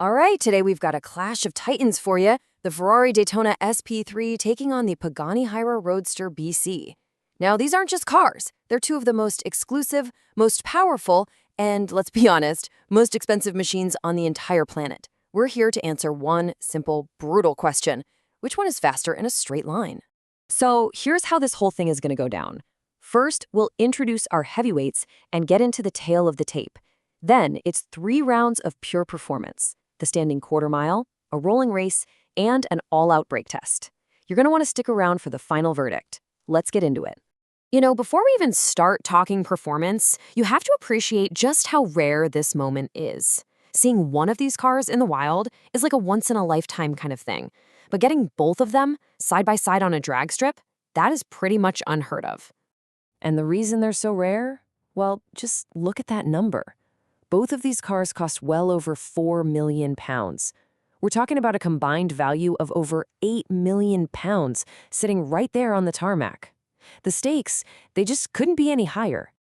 All right, today we've got a clash of titans for you. The Ferrari Daytona SP3 taking on the Pagani Huayra Roadster BC. Now, these aren't just cars. They're two of the most exclusive, most powerful, and let's be honest, most expensive machines on the entire planet. We're here to answer one simple, brutal question. Which one is faster in a straight line? So here's how this whole thing is going to go down. First, we'll introduce our heavyweights and get into the tail of the tape. Then, it's 3 rounds of pure performance. The standing quarter mile, a rolling race, and an all-out brake test. You're going to want to stick around for the final verdict. Let's get into it. Before we even start talking performance, you have to appreciate just how rare this moment is. Seeing one of these cars in the wild is like a once-in-a-lifetime kind of thing. But getting both of them side by side on a drag strip, that is pretty much unheard of. And the reason they're so rare? Well, just look at that number. Both of these cars cost well over £4 million. We're talking about a combined value of over £8 million sitting right there on the tarmac. The stakes, they just couldn't be any higher.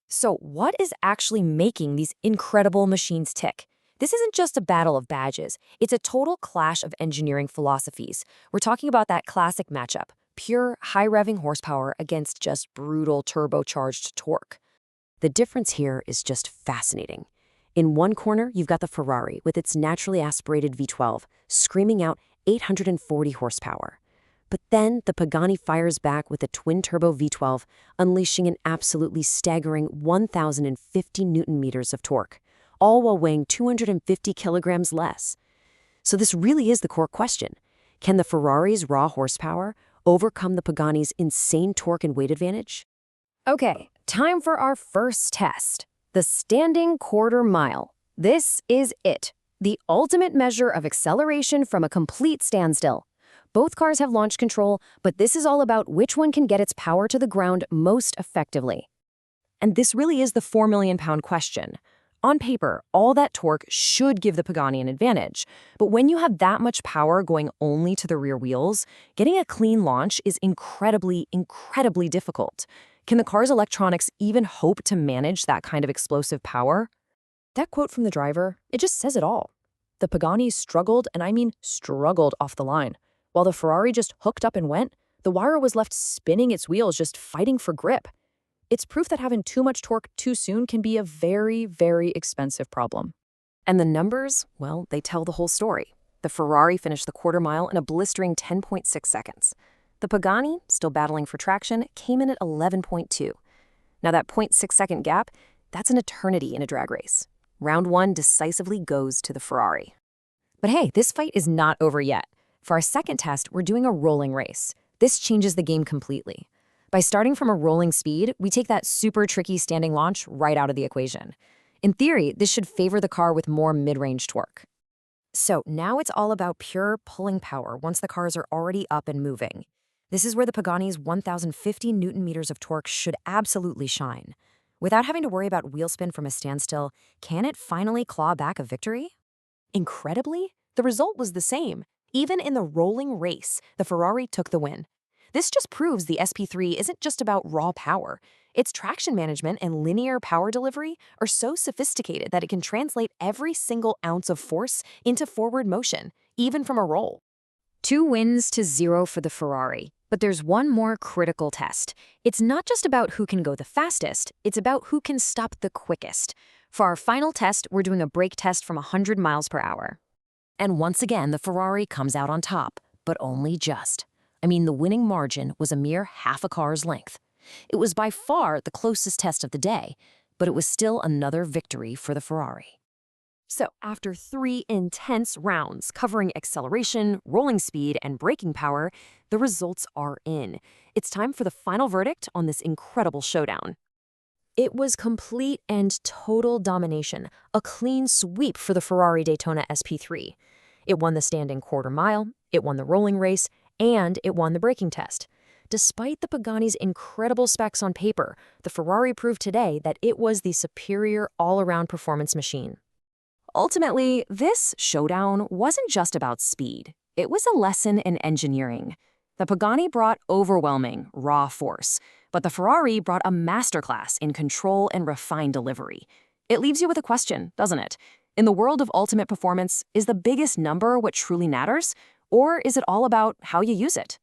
So what is actually making these incredible machines tick? This isn't just a battle of badges. It's a total clash of engineering philosophies. We're talking about that classic matchup, pure high-revving horsepower against just brutal turbocharged torque. The difference here is just fascinating. In one corner, you've got the Ferrari with its naturally aspirated V12, screaming out 840 horsepower. But then the Pagani fires back with a twin-turbo V12, unleashing an absolutely staggering 1,050 newton-meters of torque, all while weighing 250 kilograms less. So this really is the core question. Can the Ferrari's raw horsepower overcome the Pagani's insane torque and weight advantage? Okay, time for our first test. The standing quarter mile. This is it. The ultimate measure of acceleration from a complete standstill. Both cars have launch control, but this is all about which one can get its power to the ground most effectively. And this really is the £4 million question. On paper, all that torque should give the Pagani an advantage. But when you have that much power going only to the rear wheels, getting a clean launch is incredibly difficult. Can the car's electronics even hope to manage that kind of explosive power? That quote from the driver, it just says it all. The Pagani struggled, and I mean struggled off the line. While the Ferrari just hooked up and went, the Huayra was left spinning its wheels, just fighting for grip. It's proof that having too much torque too soon can be a very expensive problem. And the numbers, well, they tell the whole story. The Ferrari finished the quarter mile in a blistering 10.6 seconds. The Pagani, still battling for traction, came in at 11.2. Now that 0.6-second gap, that's an eternity in a drag race. Round 1 decisively goes to the Ferrari. But hey, this fight is not over yet. For our second test, we're doing a rolling race. This changes the game completely. By starting from a rolling speed, we take that super tricky standing launch right out of the equation. In theory, this should favor the car with more mid-range torque. So now it's all about pure pulling power once the cars are already up and moving. This is where the Pagani's 1,050 newton-meters of torque should absolutely shine. Without having to worry about wheel spin from a standstill, can it finally claw back a victory? Incredibly, the result was the same. Even in the rolling race, the Ferrari took the win. This just proves the SP3 isn't just about raw power. Its traction management and linear power delivery are so sophisticated that it can translate every single ounce of force into forward motion, even from a roll. 2 wins to 0 for the Ferrari. But there's one more critical test. It's not just about who can go the fastest, it's about who can stop the quickest. For our final test, we're doing a brake test from 100 miles per hour. And once again, the Ferrari comes out on top, but only just. I mean, the winning margin was a mere half a car's length. It was by far the closest test of the day, but it was still another victory for the Ferrari. So, after 3 intense rounds covering acceleration, rolling speed, and braking power, the results are in. It's time for the final verdict on this incredible showdown. It was complete and total domination, a clean sweep for the Ferrari Daytona SP3. It won the standing quarter mile, it won the rolling race, and it won the braking test. Despite the Pagani's incredible specs on paper, the Ferrari proved today that it was the superior all-around performance machine. Ultimately, this showdown wasn't just about speed. It was a lesson in engineering. The Pagani brought overwhelming, raw force, but the Ferrari brought a masterclass in control and refined delivery. It leaves you with a question, doesn't it? In the world of ultimate performance, is the biggest number what truly matters? Or is it all about how you use it?